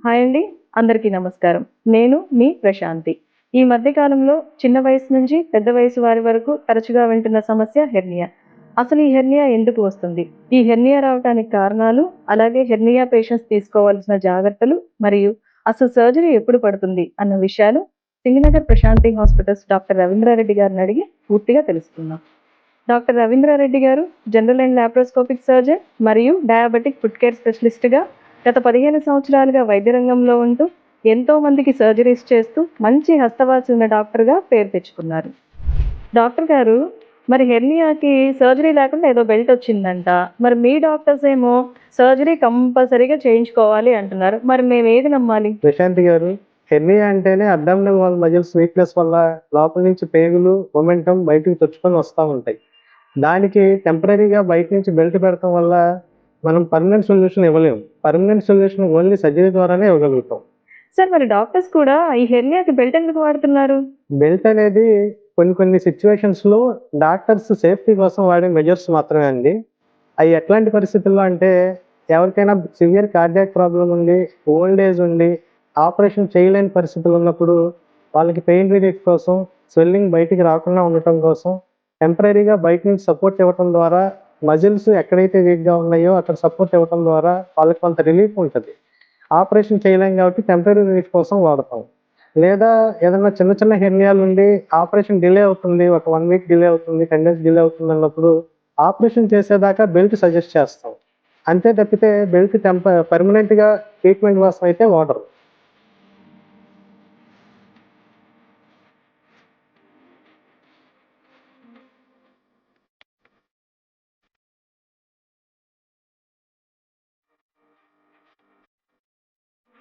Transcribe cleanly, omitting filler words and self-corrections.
Hi అండి. అందరికీ నమస్కారం. నేను మీ ప్రశాంతి. ఈ మధ్య కాలంలో చిన్న వయసు నుంచి పెద్ద వయసు వారి వరకు తరచుగా వింటున్న సమస్య హెర్నియా. అసలు ఈ హెర్నియా ఎందుకు వస్తుంది? ఈ హెర్నియా రావటానికి కారణాలు, అలాగే హెర్నియా పేషెంట్స్ తీసుకోవాల్సిన జాగ్రత్తలు మరియు అసలు సర్జరీ ఎప్పుడు పడుతుంది అన్న విషయాలు సింగనగర్ ప్రశాంతి హాస్పిటల్స్ డాక్టర్ రవీంద్రారెడ్డి గారిని అడిగి పూర్తిగా తెలుసుకుందాం. డాక్టర్ రవీంద్రారెడ్డి గారు జనరల్ అండ్ లాప్రోస్కోపిక్ సర్జన్ మరియు డయాబెటిక్ ఫుడ్ కేర్ స్పెషలిస్ట్‌గా గత 15 సంవత్సరాలుగా వైద్య రంగంలో ఉంటూ ఎంతో మందికి సర్జరీస్ చేస్తూ మంచి హస్తవాసి ఉన్న డాక్టర్‌గా పేరు తెచ్చుకున్నారు. డాక్టర్ గారు, మరి హెర్నియాకి సర్జరీ లేకుండా ఏదో బెల్ట్ వచ్చిందంట. మరి మీ డాక్టర్స్ ఏమో సర్జరీ కంపల్సరీగా చేయించుకోవాలి అంటున్నారు. మరి మేము ఏది నమ్మాలి? ప్రశాంతి గారు, హెర్నియా అంటేనే అబ్డామినల్ వాల్ మజిల్స్ వీక్‌నెస్ వల్ల లోపల నుంచి పేగులు, మొమెంటం బయటికి చొచ్చుకొని వస్తా ఉంటాయి. దానికి టెంపరరీగా బయట నుంచి బెల్ట్ పెడతం వల్ల మనం పర్మనెంట్ సొల్యూషన్ ఇవ్వలేము. పర్మనెంట్ సొల్యూషన్ ఓన్లీ సర్జరీ ద్వారానే ఇవ్వగలుగుతాం. సార్, మరి డాక్టర్స్ కూడా ఈ హెర్నియాకి బెల్ట్ ఎందుకు వాడుతున్నారు? బెల్ట్ అనేది కొన్ని సిట్యుయేషన్స్‌లో డాక్టర్స్ సేఫ్టీ కోసం వాడే మెజర్స్ మాత్రమే అండి. అయి ఎట్లాంటి పరిస్థితుల్లో అంటే, ఎవరికైనా సివియర్ కార్డియాక్ ప్రాబ్లమ్ ఉండి, ఓల్డ్ ఏజ్ ఉండి, ఆపరేషన్ చేయలేని పరిస్థితులు ఉన్నప్పుడు, వాళ్ళకి పెయిన్ రిలీఫ్ కోసం, స్వెల్లింగ్ బయటికి రాకుండా ఉండటం కోసం, టెంపరరీగా బయట నుంచి సపోర్ట్ ఇవ్వటం ద్వారా, మజిల్స్ ఎక్కడైతే వీక్‌గా ఉన్నాయో అక్కడ సపోర్ట్ ఇవ్వటం ద్వారా వాళ్ళకి కొంత రిలీఫ్ ఉంటది. ఆపరేషన్ చేయలేం కాబట్టి టెంపరరీ రిలీఫ్ కోసం వాడతాం. లేదా ఏదన్నా చిన్న హెర్నియాలుండి ఆపరేషన్ డిలే అవుతుంది. ఒక 1 వీక్ డిలే అవుతుంది, 10 డేస్ డిలే అవుతుందన్నప్పుడు ఆపరేషన్ చేసేదాకా బెల్ట్ సజెస్ట్ చేస్తాం. అంతే తప్పితే బెల్ట్ పర్మనెంట్‌గా ట్రీట్మెంట్ కోసం అయితే వాడరు.